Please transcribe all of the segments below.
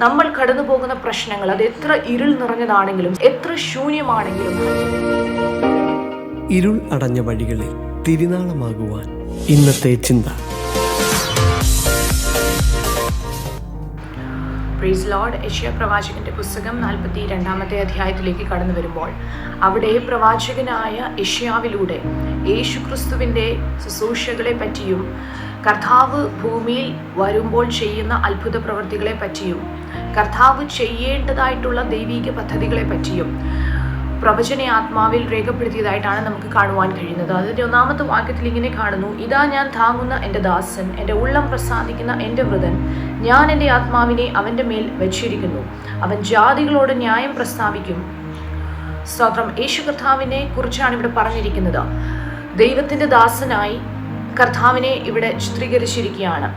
നമ്മൾ കടന്നു പോകുന്ന പ്രശ്നങ്ങൾ അത് എത്ര ഇരുൾ നിറഞ്ഞതാണെങ്കിലും എത്ര ശൂന്യമാണെങ്കിലും ഇരുൾ അടഞ്ഞ വഴികളിൽ തിരുനാളമാകുവാൻ ഇന്നത്തെ ചിന്ത. Praise Lord. യെശയ്യാ പ്രവാചകന്റെ പുസ്തകം 42 അധ്യായത്തിലേക്ക് കടന്നു വരുമ്പോൾ അവിടെ പ്രവാചകനായ യെശയ്യാവിലൂടെ യേശുക്രിസ്തുവിൻ്റെ ശുശ്രൂഷകളെ പറ്റിയും കർത്താവ് ഭൂമിയിൽ വരുമ്പോൾ ചെയ്യുന്ന അത്ഭുത പ്രവൃത്തികളെ പറ്റിയും കർത്താവ് ചെയ്യേണ്ടതായിട്ടുള്ള ദൈവിക പദ്ധതികളെ പറ്റിയും പ്രവചന ആത്മാവിൽ രേഖപ്പെടുത്തിയതായിട്ടാണ് നമുക്ക് കാണുവാൻ കഴിയുന്നത്. അതിൻ്റെ 1-ാമത്തെ വാക്യത്തിൽ ഇങ്ങനെ കാണുന്നു: ഇതാ ഞാൻ താങ്ങുന്ന എൻ്റെ ദാസൻ, എൻ്റെ ഉള്ളം പ്രസാദിക്കുന്ന എൻ്റെ വൃതൻ, ഞാൻ എൻ്റെ ആത്മാവിനെ അവൻ്റെ മേൽ വെച്ചിരിക്കുന്നു, അവൻ ജാതികളോട് ന്യായം പ്രസ്താവിക്കും. സ്തോത്രം. യേശു കർത്താവിനെ കുറിച്ചാണ് ഇവിടെ പറഞ്ഞിരിക്കുന്നത്. ദൈവത്തിൻ്റെ ദാസനായി കർത്താവിനെ ഇവിടെ ചിത്രീകരിച്ചിരിക്കുകയാണ്.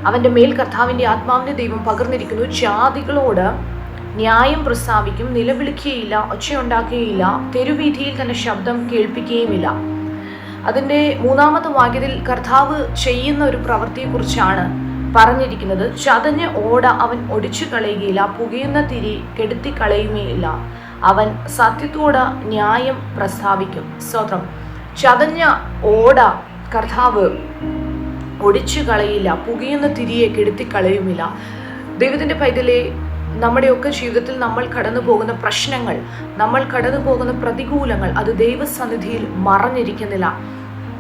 അവൻ്റെ മേൽ കർത്താവിൻ്റെ ആത്മാവിനെ ദൈവം പകർന്നിരിക്കുന്നു. ജാതികളോട് ന്യായം പ്രസ്താവിക്കും, നിലവിളിക്കുകയില്ല, ഒച്ചയുണ്ടാക്കുകയില്ല, തെരുവീഥിയിൽ തന്നെ ശബ്ദം കേൾപ്പിക്കുകയുമില്ല. അതിൻ്റെ 3-ാമത്തെ വാക്യത്തിൽ കർത്താവ് ചെയ്യുന്ന ഒരു പ്രവൃത്തിയെക്കുറിച്ചാണ് പറഞ്ഞിരിക്കുന്നത്. ചതഞ്ഞ ഓട അവൻ ഒടിച്ചു കളയുകയില്ല, പുകയുന്ന തിരി കെടുത്തി കളയുകയില്ല, അവൻ സത്യത്തോട് ന്യായം പ്രസ്താവിക്കും. സ്തോത്രം. ചതഞ്ഞ ഓട കർത്താവ് ഒടിച്ചു കളയില്ല, പുകയുന്ന തിരിയെ കെടുത്തി കളയുമില്ല. ദൈവത്തിൻ്റെ പൈതലെ, നമ്മുടെയൊക്കെ ജീവിതത്തിൽ നമ്മൾ കടന്നു പോകുന്ന പ്രശ്നങ്ങൾ, നമ്മൾ കടന്നു പോകുന്ന പ്രതികൂലങ്ങൾ അത് ദൈവസന്നിധിയിൽ മറഞ്ഞിരിക്കുന്നില്ല.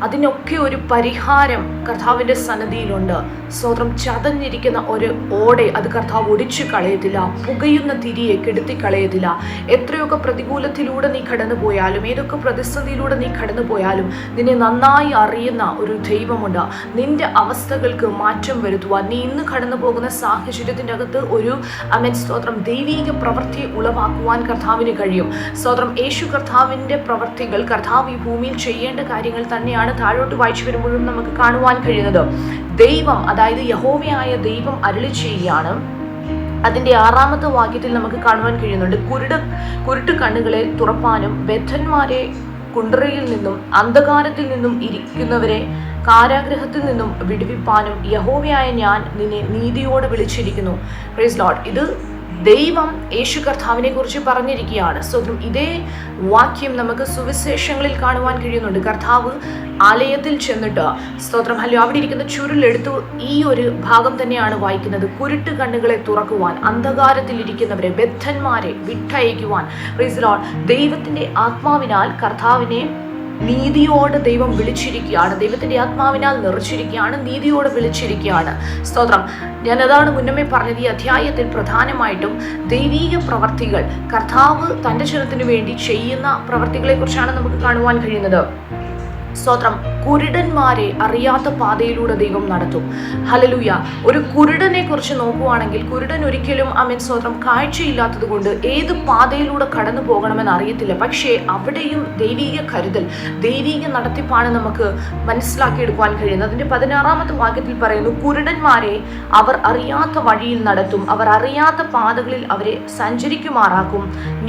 അതിനൊക്കെ ഒരു പരിഹാരം കർത്താവിൻ്റെ സന്നിധിയിലുണ്ട്. സ്തോത്രം. ചതഞ്ഞിരിക്കുന്ന ഒരു ഓടെ അത് കർത്താവ് ഒടിച്ചു കളയത്തില്ല, പുകയുന്ന തിരിയെ കെടുത്തി കളയത്തില്ല. എത്രയൊക്കെ പ്രതികൂലത്തിലൂടെ നീ കടന്നു പോയാലും, ഏതൊക്കെ പ്രതിസന്ധിയിലൂടെ നീ കടന്നു പോയാലും നിന്നെ നന്നായി അറിയുന്ന ഒരു ദൈവമുണ്ട്. നിന്റെ അവസ്ഥകൾക്ക് മാറ്റം വരുത്തുവാൻ, നീ ഇന്ന് കടന്നു പോകുന്ന സാഹചര്യത്തിൻ്റെ അകത്ത് ഒരു സ്തോത്രം ദൈവീക പ്രവൃത്തിയെ ഉളവാക്കുവാൻ കർത്താവിന് കഴിയും. സ്തോത്രം. യേശു കർത്താവിൻ്റെ പ്രവൃത്തികൾ, കർത്താവ് ഈ ഭൂമിയിൽ ചെയ്യേണ്ട കാര്യങ്ങൾ തന്നെയാണ് താഴോട്ട് വായിച്ചു വരുമ്പോഴും നമുക്ക് കാണുവാൻ കഴിയുന്നത്. ദൈവം, അതായത് യഹോവയായ ദൈവം അരുളി ചെയ്യുകയാണ്. അതിൻ്റെ 6-ാമത്തെ വാക്യത്തിൽ നമുക്ക് കാണുവാൻ കഴിയുന്നുണ്ട്: കുരുട്ട് കണ്ണുകളെ തുറപ്പാനും ബദ്ധന്മാരെ കുണ്ടറയിൽ നിന്നും അന്ധകാരത്തിൽ നിന്നും ഇരിക്കുന്നവരെ കാരാഗ്രഹത്തിൽ നിന്നും വിടുവിപ്പാനും യഹോവയായ ഞാൻ നിന്നെ നീതിയോടെ വിളിച്ചിരിക്കുന്നു. Praise Lord. ഇത് ദൈവം യേശു കർത്താവിനെ കുറിച്ച് പറഞ്ഞിരിക്കുകയാണ്. സ്തോത്രം. ഇതേ വാക്യം നമുക്ക് സുവിശേഷങ്ങളിൽ കാണുവാൻ കഴിയുന്നുണ്ട്. കർത്താവ് ആലയത്തിൽ ചെന്നിട്ട്, സ്തോത്രം, അവിടെ ഇരിക്കുന്ന ചുരുളെടുത്തു ഈ ഒരു ഭാഗം തന്നെയാണ് വായിക്കുന്നത്: കുരുട്ട് കണ്ണുകളെ തുറക്കുവാൻ, അന്ധകാരത്തിൽ ഇരിക്കുന്നവരെ, ബദ്ധന്മാരെ വിട്ടയക്കുവാൻ. Praise Lord. ദൈവത്തിൻ്റെ ആത്മാവിനാൽ കർത്താവിനെ നീതിയോട് ദൈവം വിളിച്ചിരിക്കുകയാണ്. ദൈവത്തിൻ്റെ ആത്മാവിനാൽ നിറച്ചിരിക്കുകയാണ്, നീതിയോട് വിളിച്ചിരിക്കുകയാണ്. സ്തോത്രം. ഞാനതാണ് മുന്നമേ പറഞ്ഞത്. ഈ അധ്യായത്തിൽ പ്രധാനമായിട്ടും ദൈവീക പ്രവർത്തികൾ, കർത്താവ് തൻ്റെ ജനത്തിനു വേണ്ടി ചെയ്യുന്ന പ്രവർത്തികളെ കുറിച്ചാണ് നമുക്ക് കാണുവാൻ കഴിയുന്നത്. സ്തോത്രം. കുരുടന്മാരെ അറിയാത്ത പാതയിലൂടെ ദൈവം നടത്തും. ഹല്ലേലൂയ. ഒരു കുരുടനെ കുറിച്ച് നോക്കുവാണെങ്കിൽ, കുരുടൻ ഒരിക്കലും സ്തോത്രം കാഴ്ചയില്ലാത്തത് കൊണ്ട് ഏത് പാതയിലൂടെ കടന്നു പോകണമെന്ന് അറിയത്തില്ല. പക്ഷേ അവിടെയും ദൈവീക കരുതൽ, ദൈവീക നടത്തിപ്പാണ് നമുക്ക് മനസ്സിലാക്കിയെടുക്കുവാൻ കഴിയുന്നത്. അതിൻ്റെ 16-ാമത്തെ വാക്യത്തിൽ പറയുന്നു: കുരുടന്മാരെ അവർ അറിയാത്ത വഴിയിൽ നടത്തും, അവർ അറിയാത്ത പാതകളിൽ അവരെ സഞ്ചരിക്കുമാറാക്കും.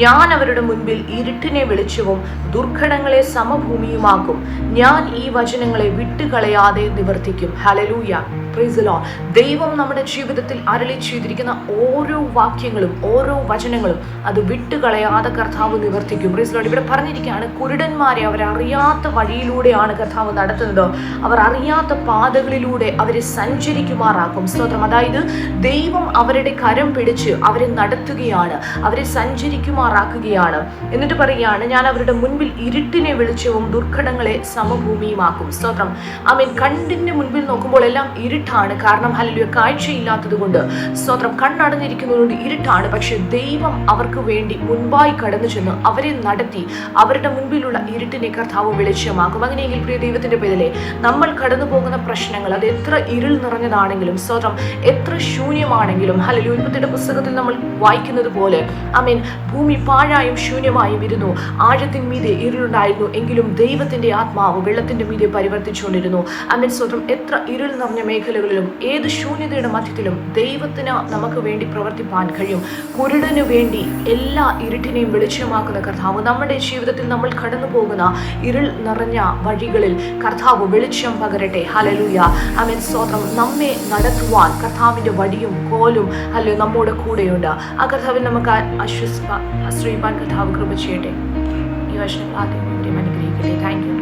ഞാൻ അവരുടെ മുൻപിൽ ഇരുട്ടിനെ വെളിച്ചവും ദുർഘടങ്ങളെ സമഭൂമിയുമാക്കും. ഞാൻ ഈ വചനങ്ങളെ വിട്ടുകളയാതെ നിവർത്തിക്കും. ഹല്ലേലൂയ. Praise the Lord. ദൈവം നമ്മുടെ ജീവിതത്തിൽ അരുളി ചെയ്തിരിക്കുന്ന ഓരോ വാക്യങ്ങളും, ഓരോ വചനങ്ങളും അത് വിട്ടുകളയാതെ കർത്താവ് നിവർത്തിക്കും. Praise the Lord. ഇവിടെ പറഞ്ഞിരിക്കുകയാണ്, കുരുടന്മാരെ അവരറിയാത്ത വഴിയിലൂടെയാണ് കർത്താവ് നടത്തുന്നത്, അവർ അറിയാത്ത പാതകളിലൂടെ അവരെ സഞ്ചരിക്കുമാറാക്കും. സ്തോത്രം. അതായത് ദൈവം അവരുടെ കരം പിടിച്ച് അവരെ നടത്തുകയാണ്, അവരെ സഞ്ചരിക്കുമാറാക്കുകയാണ്. എന്നിട്ട് പറയുകയാണ്: ഞാൻ അവരുടെ മുൻപിൽ ഇരുട്ടിനെ വെളിച്ചവും ദുർഘടങ്ങളെ സമഭൂമിയുമാക്കും. സ്തോത്രം. കണ്ണിന്റെ മുൻപിൽ നോക്കുമ്പോൾ എല്ലാം ഇരുട്ടാണ്. കാരണം ഹല്ലേലൂയ, കാഴ്ചയില്ലാത്തത് കൊണ്ട്. സ്തോത്രം. കണ്ണടഞ്ഞിരിക്കുന്നതുകൊണ്ട് ഇരുട്ടാണ്. പക്ഷെ ദൈവം അവർക്ക് വേണ്ടി മുൻപായി കടന്നു ചെന്ന് അവരെ നടത്തി അവരുടെ മുൻപിലുള്ള ഇരുട്ടിനെ കർത്താവ് വെളിച്ചമാക്കും. അങ്ങനെയെങ്കിൽ പ്രിയ ദൈവത്തിന്റെ പേരിലെ, നമ്മൾ കടന്നു പോകുന്ന പ്രശ്നങ്ങൾ അത് എത്ര ഇരുൾ നിറഞ്ഞതാണെങ്കിലും, സ്തോത്രം, എത്ര ശൂന്യമാണെങ്കിലും, ഹല്ലേലൂയ, ഉൽപ്പത്തിയുടെ പുസ്തകത്തിൽ നമ്മൾ വായിക്കുന്നത് പോലെ ഭൂമി പാഴായും ശൂന്യമായും ഇരുന്നു, ആഴത്തിന്മീതെ ഇരുളുണ്ടായിരുന്നു, എങ്കിലും ദൈവത്തിന്റെ ആത്മാവ് ആത്മാവ് വെള്ളത്തിന്റെ മീതെ പരിവർത്തിച്ചുകൊണ്ടിരുന്നു. ആമേൻ സ്തോത്രം. എത്ര ഇരുൾ നിറഞ്ഞ മേഖലകളിലും ഏത് ശൂന്യതയുടെ മധ്യത്തിലും ദൈവത്തിന് നമുക്ക് വേണ്ടി പ്രവർത്തിപ്പാൻ കഴിയും. കുരുടനു വേണ്ടി എല്ലാ ഇരുട്ടിനെയും വെളിച്ചമാക്കുന്ന കർത്താവ് നമ്മുടെ ജീവിതത്തിൽ നമ്മൾ കടന്നു പോകുന്ന ഇരുൾ നിറഞ്ഞ വഴികളിൽ കർത്താവ് വെളിച്ചം പകരട്ടെ. ഹല്ലേലൂയ. ആമേൻ സ്തോത്രം. നമ്മെ നടത്തുവാൻ കർത്താവിന്റെ വടിയും കോലും അല്ലയോ നമ്മുടെ കൂടെയുണ്ട്. ആ കർത്താവിൽ നമുക്ക് ആശ്രയിപ്പാൻ കർത്താവ് കൃപ ചെയ്യട്ടെ. ഈ വചനങ്ങൾ ആദ്യം അനുഗ്രഹിക്കട്ടെ. Thank you.